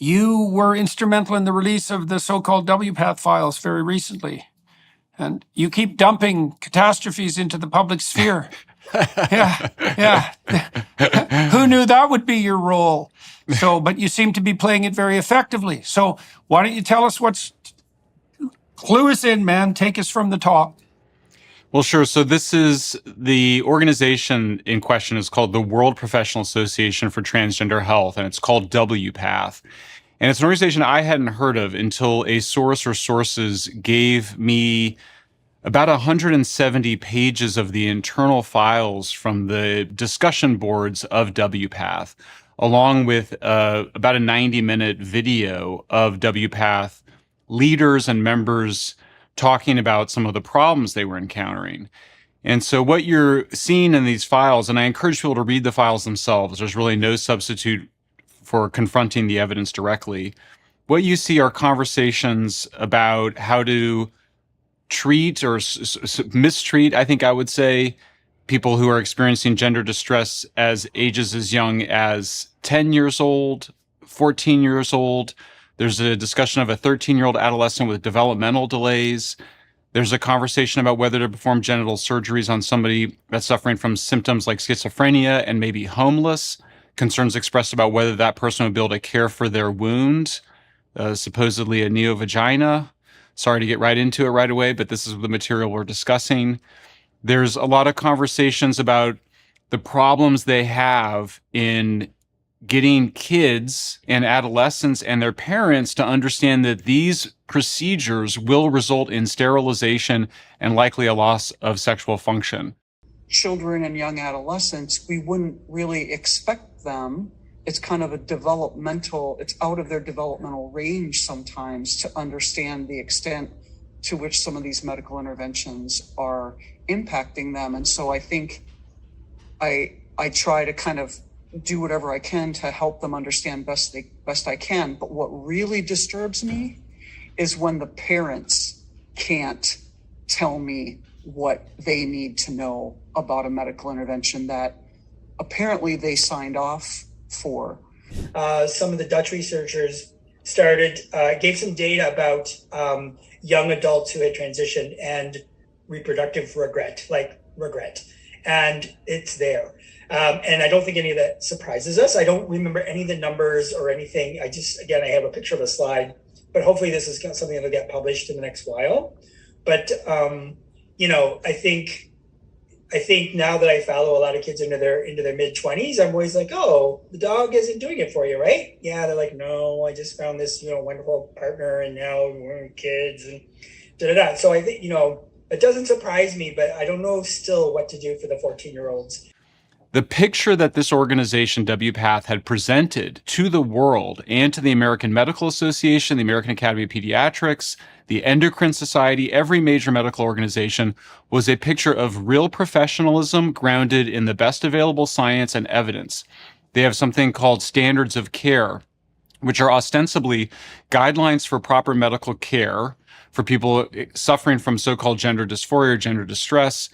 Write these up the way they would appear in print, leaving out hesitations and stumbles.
You were instrumental in the release of the so-called WPATH files very recently. And you keep dumping catastrophes into the public sphere. Yeah. Who knew that would be your role? But you seem to be playing it very effectively. So why don't you tell us clue us in, man. Take us from the top. Well, sure. So the organization in question is called the World Professional Association for Transgender Health, and it's called WPATH. And it's an organization I hadn't heard of until a source or sources gave me about 170 pages of the internal files from the discussion boards of WPATH, along with about a 90-minute video of WPATH leaders and members talking about some of the problems they were encountering. And so what you're seeing in these files, and I encourage people to read the files themselves, there's really no substitute for confronting the evidence directly. What you see are conversations about how to treat or mistreat, I think I would say, people who are experiencing gender distress as ages as young as 10 years old, 14 years old. There's a discussion of a 13-year-old adolescent with developmental delays. There's a conversation about whether to perform genital surgeries on somebody that's suffering from symptoms like schizophrenia and maybe homeless. Concerns expressed about whether that person would be able to care for their wound, supposedly a neovagina. Sorry to get right into it right away, but this is the material we're discussing. There's a lot of conversations about the problems they have in getting kids and adolescents and their parents to understand that these procedures will result in sterilization and likely a loss of sexual function. Children and young adolescents, we wouldn't really expect them. It's kind of it's out of their developmental range sometimes to understand the extent to which some of these medical interventions are impacting them. And so I think I try to kind of do whatever I can to help them understand best I can. But what really disturbs me is when the parents can't tell me what they need to know about a medical intervention that apparently they signed off for. Some of the Dutch researchers gave some data about young adults who had transitioned and reproductive regret. And it's there. And I don't think any of that surprises us. I don't remember any of the numbers or anything. I have a picture of a slide, but hopefully this is something that'll get published in the next while. But, I think now that I follow a lot of kids into their mid-20s, I'm always like, oh, the dog isn't doing it for you, right? Yeah, they're like, no, I just found this, wonderful partner and now we're kids and da-da-da. So I think, it doesn't surprise me, but I don't know still what to do for the 14-year-olds. The picture that this organization, WPATH, had presented to the world and to the American Medical Association, the American Academy of Pediatrics, the Endocrine Society, every major medical organization, was a picture of real professionalism grounded in the best available science and evidence. They have something called standards of care, which are ostensibly guidelines for proper medical care for people suffering from so-called gender dysphoria or gender distress.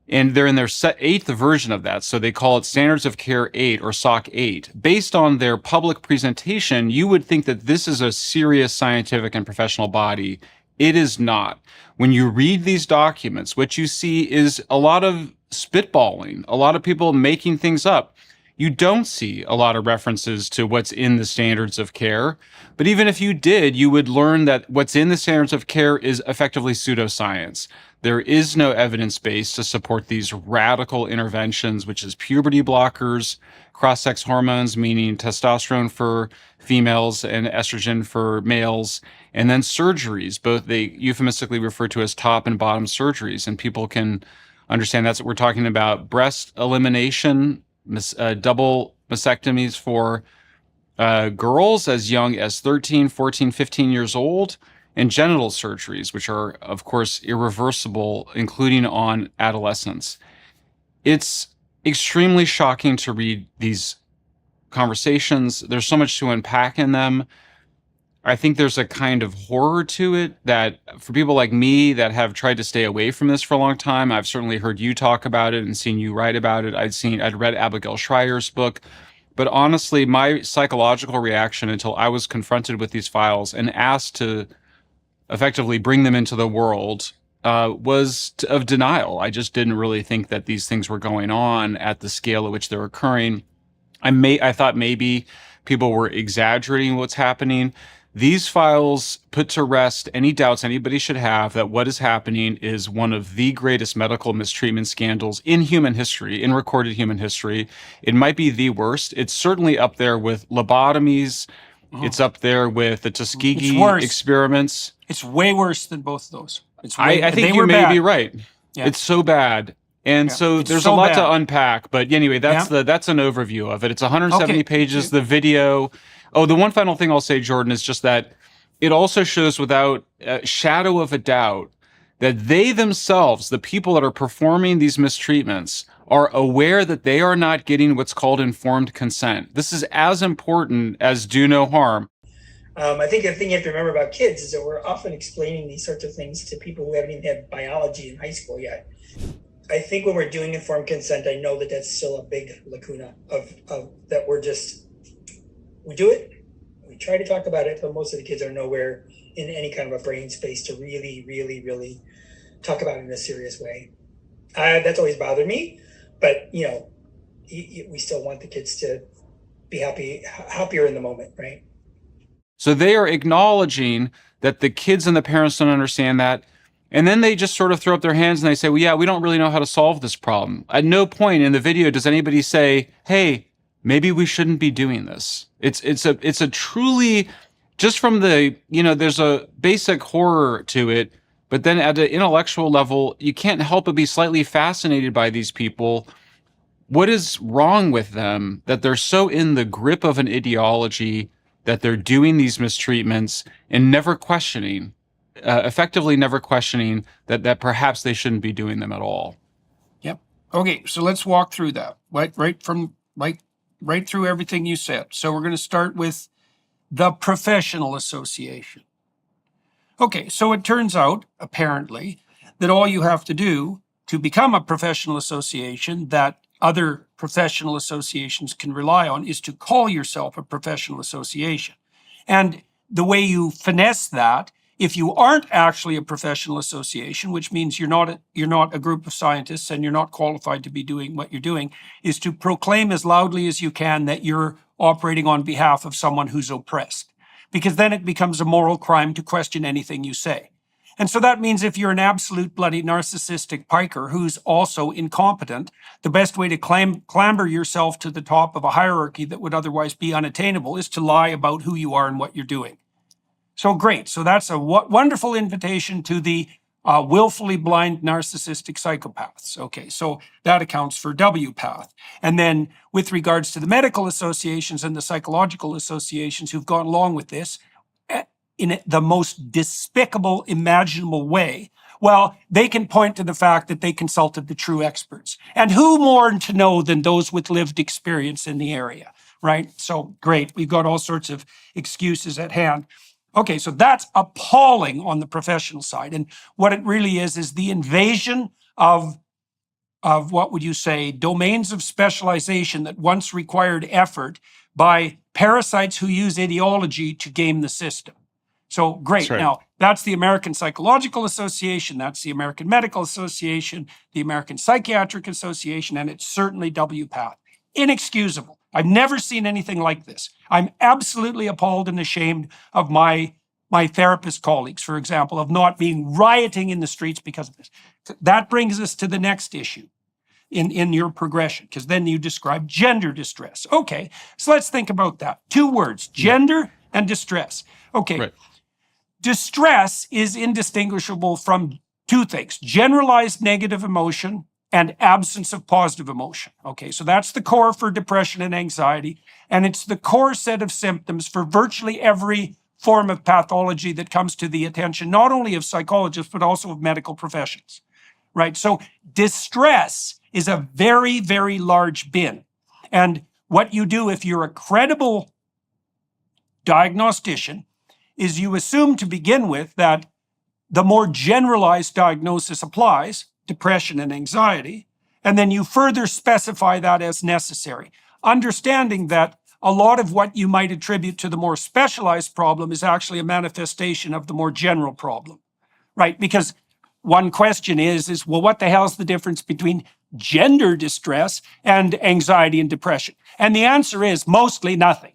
And they're in their 8th version of that. So they call it Standards of Care 8 or SOC 8. Based on their public presentation, you would think that this is a serious scientific and professional body. It is not. When you read these documents, what you see is a lot of spitballing, a lot of people making things up. You don't see a lot of references to what's in the standards of care. But even if you did, you would learn that what's in the standards of care is effectively pseudoscience. There is no evidence base to support these radical interventions, which is puberty blockers, cross-sex hormones, meaning testosterone for females and estrogen for males, and then surgeries. Both they euphemistically refer to as top and bottom surgeries, and people can understand that's what we're talking about. Breast elimination, double mastectomies for girls as young as 13, 14, 15 years old, and genital surgeries, which are, of course, irreversible, including on adolescents. It's extremely shocking to read these conversations. There's so much to unpack in them. I think there's a kind of horror to it that for people like me that have tried to stay away from this for a long time, I've certainly heard you talk about it and seen you write about it. I'd read Abigail Schreier's book, But honestly, my psychological reaction until I was confronted with these files and asked to effectively bring them into the world was of denial. I just didn't really think that these things were going on at the scale at which they're occurring. I thought maybe people were exaggerating what's happening. These files put to rest any doubts anybody should have that what is happening is one of the greatest medical mistreatment scandals in human history, in recorded human history. It might be the worst. It's certainly up there with lobotomies. It's up there with the Tuskegee experiments. It's way worse than both of those. I think you may be right. Yeah. It's so bad. And so there's a lot to unpack. But anyway, that's an overview of it. It's 170 pages, the video. Oh, the one final thing I'll say, Jordan, is just that it also shows without a shadow of a doubt that they themselves, the people that are performing these mistreatments, are aware that they are not getting what's called informed consent. This is as important as do no harm. I think the thing you have to remember about kids is that we're often explaining these sorts of things to people who haven't even had biology in high school yet. I think when we're doing informed consent, I know that that's still a big lacuna of that we do it, we try to talk about it, but most of the kids are nowhere in any kind of a brain space to really, really, really talk about it in a serious way. That's always bothered me, but we still want the kids to be happier in the moment, right? So they are acknowledging that the kids and the parents don't understand that. And then they just sort of throw up their hands and they say, well, yeah, we don't really know how to solve this problem. At no point in the video does anybody say, hey, maybe we shouldn't be doing this. It's a truly, just from the, there's a basic horror to it, but then at an intellectual level, you can't help but be slightly fascinated by these people. What is wrong with them that they're so in the grip of an ideology that they're doing these mistreatments and never questioning, effectively never questioning that perhaps they shouldn't be doing them at all? Yep. Okay, so let's walk through that, right through everything you said. So we're going to start with the professional association. Okay, so it turns out, apparently, that all you have to do to become a professional association that other professional associations can rely on is to call yourself a professional association. And the way you finesse that, if you aren't actually a professional association, which means you're not a group of scientists and you're not qualified to be doing what you're doing, is to proclaim as loudly as you can that you're operating on behalf of someone who's oppressed. Because then it becomes a moral crime to question anything you say. And so that means if you're an absolute bloody narcissistic piker who's also incompetent, the best way to clamber yourself to the top of a hierarchy that would otherwise be unattainable is to lie about who you are and what you're doing. So great. So that's a wonderful invitation to the willfully blind narcissistic psychopaths. Okay, so that accounts for W path. And then with regards to the medical associations and the psychological associations who've gone along with this in the most despicable imaginable way, well, they can point to the fact that they consulted the true experts. And who more to know than those with lived experience in the area, right? So great. We've got all sorts of excuses at hand. Okay, so that's appalling on the professional side. And what it really is the invasion of what would you say, domains of specialization that once required effort by parasites who use ideology to game the system. So great. Right. Now, that's the American Psychological Association, that's the American Medical Association, the American Psychiatric Association, and it's certainly WPATH. Inexcusable. I've never seen anything like this. I'm absolutely appalled and ashamed of my therapist colleagues, for example, of not being rioting in the streets because of this. That brings us to the next issue in your progression, because then you describe gender distress. Okay, so let's think about that. 2 words, gender and distress. Okay, right. Distress is indistinguishable from 2 things, generalized negative emotion and absence of positive emotion. Okay, so that's the core for depression and anxiety, and it's the core set of symptoms for virtually every form of pathology that comes to the attention, not only of psychologists, but also of medical professions, right? So distress is a very, very large bin. And what you do if you're a credible diagnostician is you assume to begin with that the more generalized diagnosis applies, depression and anxiety, and then you further specify that as necessary. understanding that a lot of what you might attribute to the more specialized problem is actually a manifestation of the more general problem, right? Because one question is, well, what the hell is the difference between gender distress and anxiety and depression? And the answer is mostly nothing.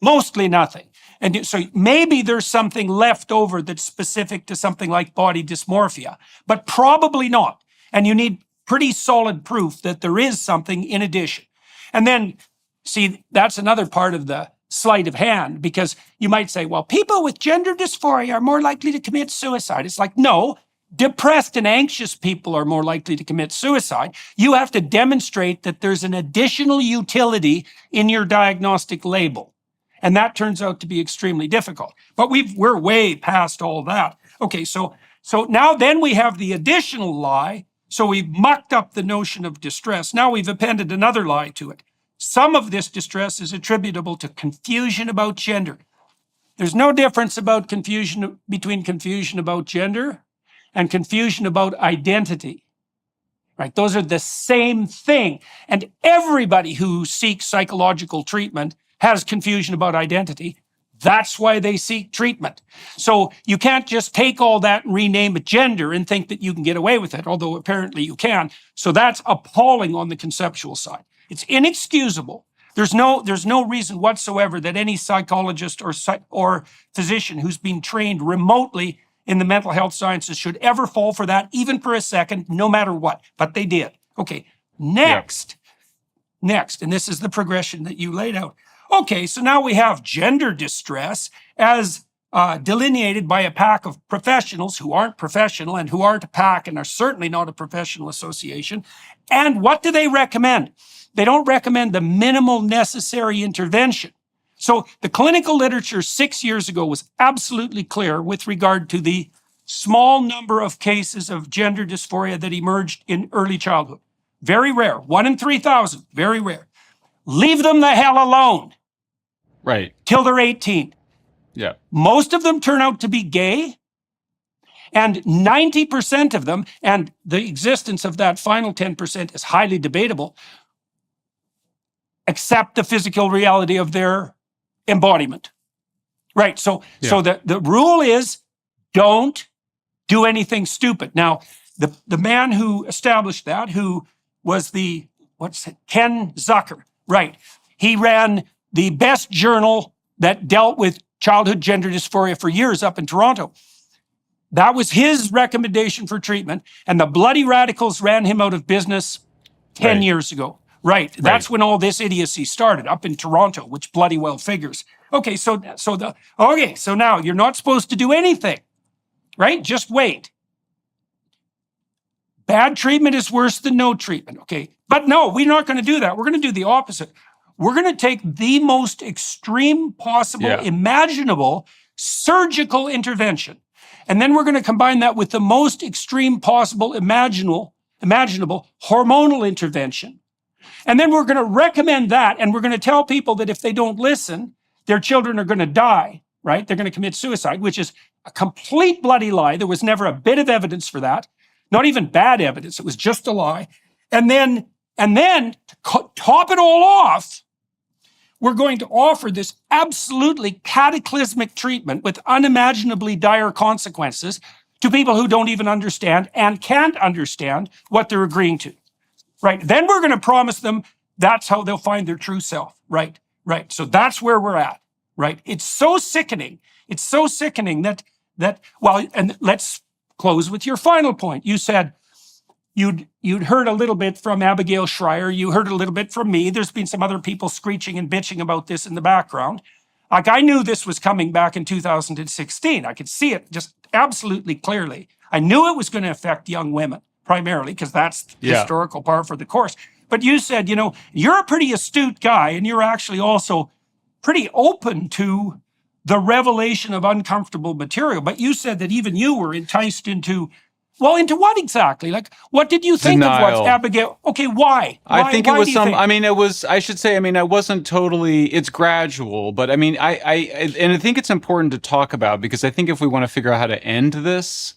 Mostly nothing. And so maybe there's something left over that's specific to something like body dysmorphia, but probably not. And you need pretty solid proof that there is something in addition. And then, see, that's another part of the sleight of hand, because you might say, well, people with gender dysphoria are more likely to commit suicide. It's like, no, depressed and anxious people are more likely to commit suicide. You have to demonstrate that there's an additional utility in your diagnostic label. And that turns out to be extremely difficult. But we're way past all that. Okay, so now then we have the additional lie. So we've mucked up the notion of distress. Now we've appended another lie to it. Some of this distress is attributable to confusion about gender. There's no difference about between confusion about gender and confusion about identity. Right? Those are the same thing. And everybody who seeks psychological treatment has confusion about identity. That's why they seek treatment. So you can't just take all that and rename it gender and think that you can get away with it, although apparently you can. So that's appalling on the conceptual side. It's inexcusable. There's no reason whatsoever that any psychologist or physician who's been trained remotely in the mental health sciences should ever fall for that, even for a second, no matter what. But they did. Okay, next, and this is the progression that you laid out. Okay, so now we have gender distress as delineated by a pack of professionals who aren't professional and who aren't a pack and are certainly not a professional association. And what do they recommend? They don't recommend the minimal necessary intervention. So the clinical literature 6 years ago was absolutely clear with regard to the small number of cases of gender dysphoria that emerged in early childhood. Very rare, 1 in 3,000, very rare. Leave them the hell alone. Right. Till they're 18. Yeah. Most of them turn out to be gay, and 90% of them, and the existence of that final 10% is highly debatable, accept the physical reality of their embodiment. Right. So the rule is don't do anything stupid. Now, the man who established that, who was Ken Zucker, right? He ran the best journal that dealt with childhood gender dysphoria for years up in Toronto. That was his recommendation for treatment, and the bloody radicals ran him out of business 10 years ago. Right. That's when all this idiocy started up in Toronto, which bloody well figures. Okay, so now you're not supposed to do anything, right? Just wait. Bad treatment is worse than no treatment, okay? But no, we're not going to do that. We're going to do the opposite. We're going to take the most extreme possible, imaginable surgical intervention, and then we're going to combine that with the most extreme possible imaginable hormonal intervention. And then we're going to recommend that, and we're going to tell people that if they don't listen, their children are going to die, right? They're going to commit suicide, which is a complete bloody lie. There was never a bit of evidence for that, not even bad evidence. It was just a lie. And then to top it all off, we're going to offer this absolutely cataclysmic treatment with unimaginably dire consequences to people who don't even understand and can't understand what they're agreeing to. Right. Then we're going to promise them that's how they'll find their true self. Right. So that's where we're at. Right. It's so sickening. It's so sickening that and let's close with your final point. You said you'd heard a little bit from Abigail Schreier. You heard a little bit from me. There's been some other people screeching and bitching about this in the background. Like, I knew this was coming back in 2016. I could see it just absolutely clearly. I knew it was going to affect young women. Primarily, because that's the historical part for the course. But you said, you're a pretty astute guy, and you're actually also pretty open to the revelation of uncomfortable material. But you said that even you were enticed into what exactly? Like, what did you think of what Abigail? Okay, why? I think it was I wasn't totally, it's gradual, but I think it's important to talk about, because I think if we want to figure out how to end this,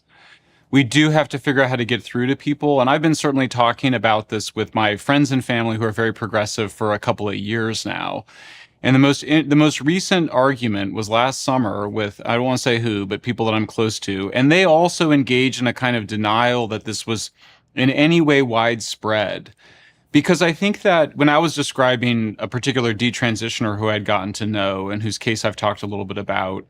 we do have to figure out how to get through to people. And I've been certainly talking about this with my friends and family who are very progressive for a couple of years now. And the most recent argument was last summer with, I don't want to say who, but people that I'm close to. And they also engaged in a kind of denial that this was in any way widespread. Because I think that when I was describing a particular detransitioner who I'd gotten to know and whose case I've talked a little bit about,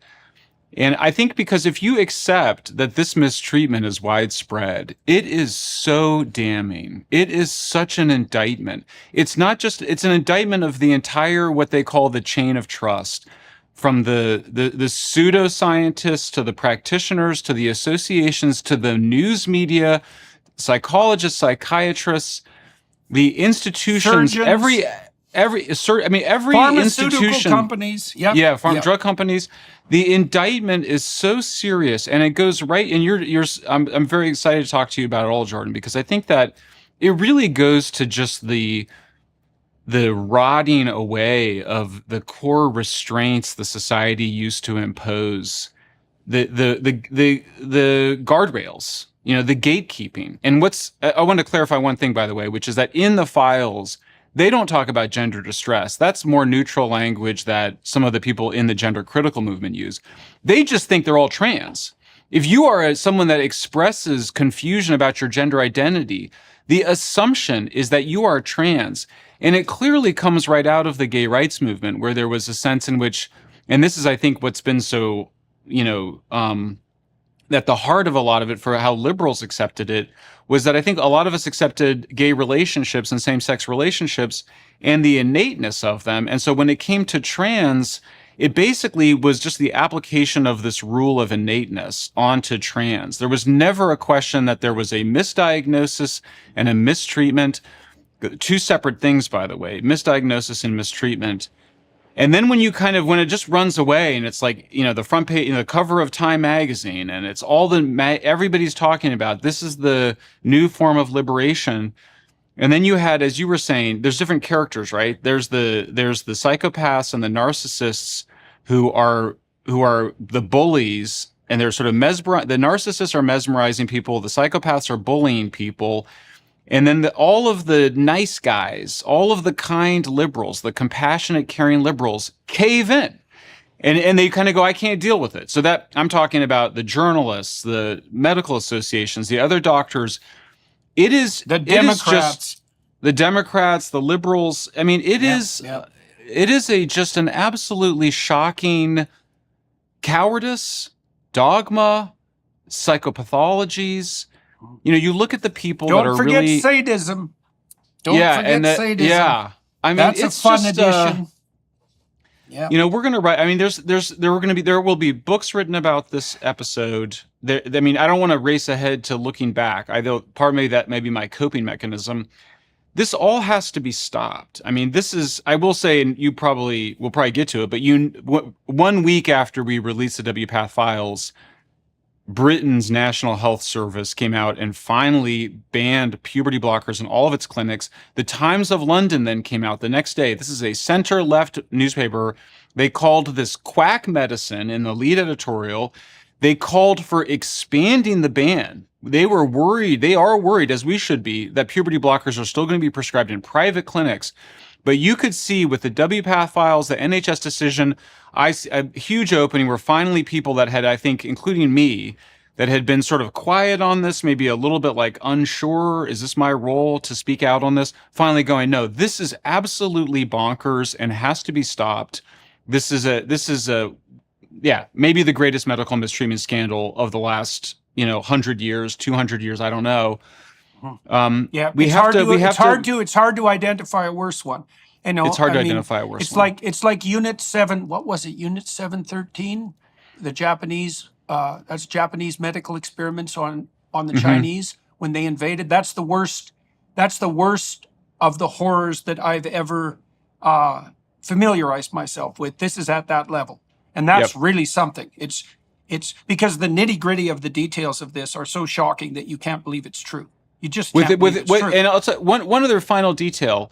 and I think because if you accept that this mistreatment is widespread, it is so damning. It is such an indictment. It's not just, it's an indictment of the entire, what they call the chain of trust, from the pseudoscientists to the practitioners to the associations to the news media, psychologists, psychiatrists, the institutions, Surgeons. every Pharmaceutical institution, companies. Yep. yeah, Yep. drug companies. The indictment is so serious, and it goes right. And I'm very excited to talk to you about it all, Jordan, because I think that it really goes to just the rotting away of the core restraints the society used to impose, the guardrails, the gatekeeping. And I want to clarify one thing, by the way, which is that in the files, they don't talk about gender distress. That's more neutral language that some of the people in the gender critical movement use. They just think they're all trans. If you are someone that expresses confusion about your gender identity, the assumption is that you are trans. And it clearly comes right out of the gay rights movement, where there was a sense in which, and this is, I think, what's been so, at the heart of a lot of it for how liberals accepted it, was that I think a lot of us accepted gay relationships and same-sex relationships and the innateness of them. And so when it came to trans, it basically was just the application of this rule of innateness onto trans. There was never a question that there was a misdiagnosis and a mistreatment. Two separate things, by the way, misdiagnosis and mistreatment. And then when it just runs away and it's like, the front page, the cover of Time magazine, and it's all everybody's talking about, this is the new form of liberation. And then you had, as you were saying, there's different characters, right? There's the psychopaths and the narcissists who are the bullies, and they're sort of the narcissists are mesmerizing people. The psychopaths are bullying people. And then all of the nice guys, all of the kind liberals, the compassionate, caring liberals cave in. And they kind of go, I can't deal with it. So that I'm talking about the journalists, the medical associations, the other doctors. It is The Democrats. It is just the Democrats, the liberals. I mean, it is just an absolutely shocking cowardice, dogma, psychopathologies. You look at the people that are Don't forget really sadism. Don't forget sadism. Yeah, I mean, That's it's a fun just, addition. Yeah. we're gonna write. I mean, there will be books written about this episode. I don't want to race ahead to looking back. Part of me that may be my coping mechanism. This all has to be stopped. I mean, I will say, and we'll probably get to it, but 1 week after we released the WPATH files, Britain's National Health Service came out and finally banned puberty blockers in all of its clinics. The Times of London then came out the next day. This is a center-left newspaper. They called this quack medicine in the lead editorial. They called for expanding the ban. They are worried, as we should be, that puberty blockers are still going to be prescribed in private clinics. But you could see with the WPATH files, the NHS decision, a huge opening where finally people that had, I think, including me, that had been sort of quiet on this, maybe a little bit like unsure, is this my role to speak out on this? Finally going, no, this is absolutely bonkers and has to be stopped. This is maybe the greatest medical mistreatment scandal of the last, 100 years, 200 years, I don't know. It's hard to identify a worse one. It's hard to identify a worse one. It's like Unit 7, what was it? Unit 713? The Japanese, that's Japanese medical experiments on the Chinese when they invaded. That's the worst of the horrors that I've ever familiarized myself with. This is at that level. And that's really something. It's because the nitty-gritty of the details of this are so shocking that you can't believe it's true. You just can't believe it's true. And I'll tell you, one other final detail.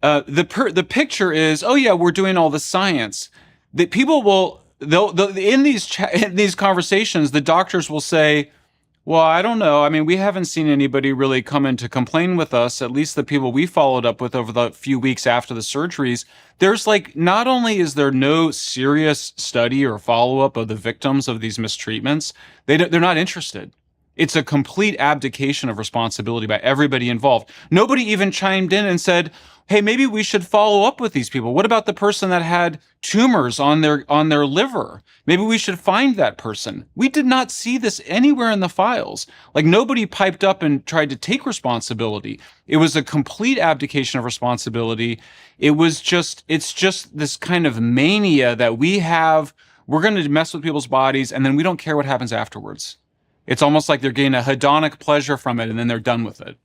The picture is, we're doing all the science. That people will in these conversations, the doctors will say, Well, I don't know. I mean, we haven't seen anybody really come in to complain with us, at least the people we followed up with over the few weeks after the surgeries. There's not only is there no serious study or follow-up of the victims of these mistreatments, they're not interested. It's a complete abdication of responsibility by everybody involved. Nobody even chimed in and said, hey, maybe we should follow up with these people. What about the person that had tumors on their liver? Maybe we should find that person. We did not see this anywhere in the files. Nobody piped up and tried to take responsibility. It was a complete abdication of responsibility. It's just this kind of mania that we have. We're going to mess with people's bodies, and then we don't care what happens afterwards. It's almost like they're getting a hedonic pleasure from it, and then they're done with it.